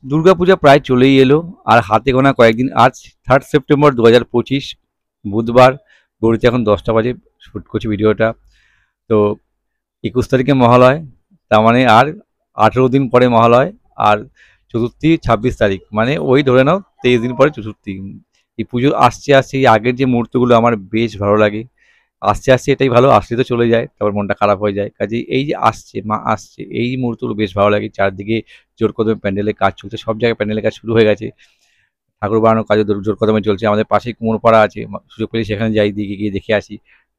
দুর্গাপূজা প্রায় চলেই এলো, আর হাতে গোনা কয়েকদিন। আজ 3 সেপ্টেম্বর 2025, বুধবার। ঘড়িতে এখন 10টা বাজে, শ্যুট করছি ভিডিওটা। তো 21 তারিখে মহালয়, তার মানে আর 18 দিন পরে মহালয়। আর চতুর্থী 26 তারিখ, মানে ওই ধরে নাও 23 দিন পরে চতুর্থী। এই পুজো আসছে আসছে, এই আগের যে মুহূর্তগুলো আমার বেশ ভালো লাগে। আসছে আসছে এটাই ভালো, আসলে তো চলে যায়, তারপর মনটা খারাপ হয়ে যায়। কাজেই এই যে আসছে, মা আসছে, এই মুহূর্তগুলো বেশ ভালো লাগে। চারদিকে জোর কদমে প্যান্ডেলের কাজ চলছে, সব জায়গায় প্যান্ডেলের কাজ শুরু হয়ে গেছে। ঠাকুর বানানোর কাজও জোর কদমে চলছে। আমাদের পাশেই কুমোরপাড়া আছে, সুযোগ পেলে সেখানে যাই, দিকে গিয়ে দেখে আসি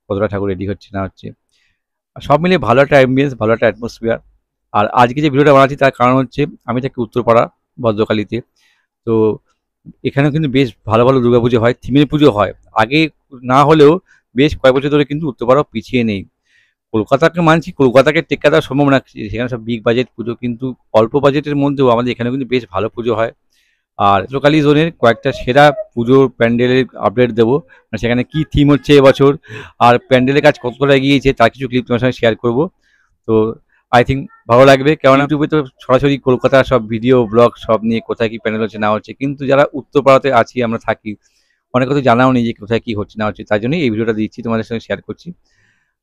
কতটা ঠাকুর রেডি হচ্ছে না হচ্ছে। আর সব মিলিয়ে ভালো একটা অ্যাম্বিয়েন্স, ভালো একটা অ্যাটমসফিয়ার। আর আজকে যে ভিডিওটা বানাচ্ছি তার কারণ হচ্ছে, আমি থাকি উত্তরপাড়া ভদ্রকালীতে। তো এখানেও কিন্তু বেশ ভালো ভালো দুর্গাপুজো হয়, থিমের পুজো হয়। আগে না হলেও বেশ কয়েক বছর ধরে কিন্তু উত্তরপাড়াও পিছিয়ে নেই। কলকাতাকে মানছি, কলকাতাকে টেক্কা দেওয়া সম্ভব না, সেখানে সব বিগ বাজেট পুজো, কিন্তু অল্প বাজেটের মধ্যেও আমাদের এখানেও কিন্তু বেশ ভালো পুজো হয়। আর লোকালি জোনের কয়েকটা সেরা পুজোর প্যান্ডেলের আপডেট দেবো, মানে সেখানে কি থিম হচ্ছে এবছর, আর প্যান্ডেলের কাজ কতটা এগিয়েছে তার কিছু ক্লিপ তোমার সঙ্গে শেয়ার করবো। তো আই থিঙ্ক ভালো লাগবে, কারণ ইউটিউবে তো সরাসরি কলকাতার সব ভিডিও ব্লগ সব নিয়ে কোথায় কি প্যান্ডেল হচ্ছে না হচ্ছে, কিন্তু যারা উত্তরপাড়াতে আছি, আমরা থাকি, অনেক কথা জানাও নেই যে কোথায় কি হচ্ছে না হচ্ছে। তাই জন্যই এই ভিডিওটা দিচ্ছি, তোমাদের সঙ্গে শেয়ার করছি।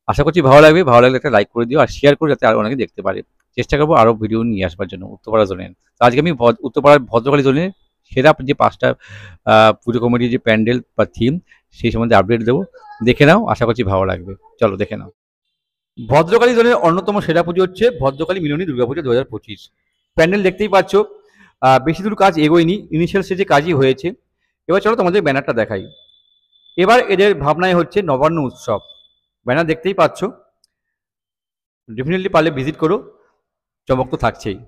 আশা করছি ভালো লাগবে, ভালো লাগলে একটা লাইক করে দিও, আর শেয়ার করে যাতে আরও অনেকে দেখতে পারে। চেষ্টা করবো আরও ভিডিও নিয়ে আসবার জন্য উত্তরপাড়া জোনের। তো আজকে আমি উত্তরপাড়ার ভদ্রকালী জোনের সেরা যে 5টা পুজো কমিটির যে প্যান্ডেল বা থিম, সেই সম্বন্ধে আপডেট দেবো। দেখে নাও, আশা করছি ভালো লাগবে। চলো দেখে নাও। ভদ্রকালী জোনের অন্যতম সেরা পুজো হচ্ছে ভদ্রকালী মিলনী দুর্গাপুজো 2025। প্যান্ডেল দেখতেই পাচ্ছ, বেশি দূর কাজ এগোয়নি, ইনিশিয়াল স্টেজে কাজই হয়েছে। এবার চলো তোমাদের ব্যানারটা দেখাই। এবার এদের ভাবনায় হচ্ছে নবান্ন উৎসব। ব্যানার দেখতেই পাচ্ছ, ডেফিনেটলি পারলে ভিজিট করো, চমক তো থাকছেই।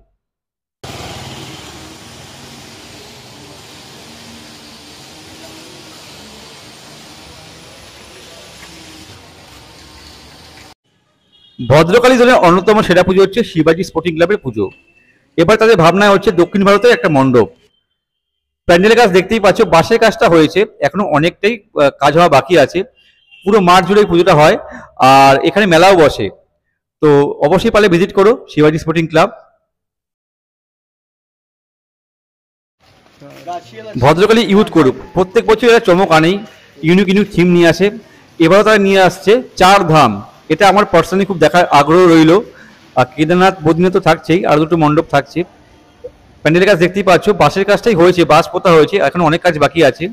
ভদ্রকালী জোনের অন্যতম সেরা পুজো হচ্ছে শিবাজি স্পোর্টিং ক্লাবের পুজো। এবার তাদের ভাবনায় হচ্ছে দক্ষিণ ভারতের একটা মণ্ডপ। প্যান্ডেলের কাজ দেখতেই পাচ্ছ, বাঁশের কাজটা হয়েছে, এখনো অনেকটাই কাজ হওয়া বাকি আছে। পুরো মাঠ জুড়ে পুজোটা হয়, আর এখানে মেলাও বসে। তো অবশ্যই পারলে ভিজিট করো শিবাজি sporting club. Bhadrakali youth group প্রত্যেক বছর এরা চমক আনেই, ইউনিক ইউনিক থিম নিয়ে আসে। এবারও তারা নিয়ে আসছে 4 ধাম। এটা আমার পার্সোনালি খুব দেখার আগ্রহ রইল। আর কেদারনাথ বদ্রীনাথ তো থাকছেই, আর দুটো মণ্ডপ থাকছে। প্যান্ডেলের কাজ দেখতেই পাচ্ছ, বাঁশের কাজটাই হয়েছে, বাঁশ পোতা হয়েছে, এখন অনেক কাজ বাকি আছে।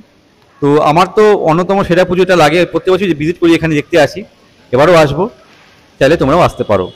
তো আমার তো অন্যতম সেরা পুজোটা লাগে, প্রত্যেক বছর ভিজিট করি, এখানে দেখতে আসি, এবারও আসবো, চাইলে তোমরাও আসতে পারো।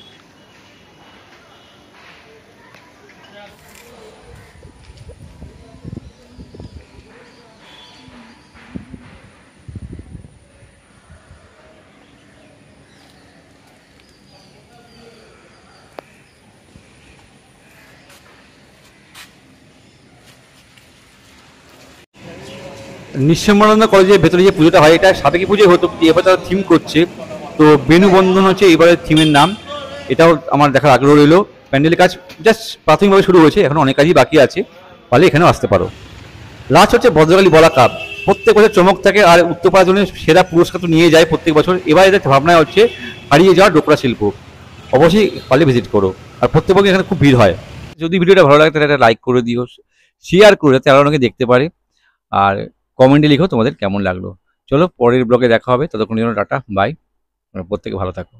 নিঃসম্মানন্দ কলেজের ভেতরে যে পুজোটা হয়, এটা সাবেকি পুজো হতো, এবার তারা থিম করছে। তো বেণুবন্ধন হচ্ছে এবারের থিমের নাম। এটাও আমার দেখার আগ্রহ রইল। প্যান্ডেলের কাজ জাস্ট প্রাথমিকভাবে শুরু হয়েছে, এখন অনেক কাজই বাকি আছে, ফলে এখানেও আসতে পারো। লাস্ট হচ্ছে ভদ্রকালী বলা কাপ। প্রত্যেক বছর চমক থাকে, আর উত্তরপাড়া জন্য সেরা পুরস্কার তো নিয়ে যায় প্রত্যেক বছর। এবার এদের ভাবনায় হচ্ছে হারিয়ে যাওয়া ডোকরা শিল্প। অবশ্যই পারলে ভিজিট করো, আর প্রত্যেক বছর এখানে খুব ভিড় হয়। যদি ভিডিওটা ভালো লাগে তাহলে একটা লাইক করে দিও, শেয়ার করে যাতে আরও অনেকে দেখতে পারে। আর কমেন্টে লিখো তোমাদের কেমন লাগলো। চলো পরের ব্লগে দেখা হবে, ততক্ষণ জন্য টাটা বাই, প্রত্যেকে ভালো থাকো।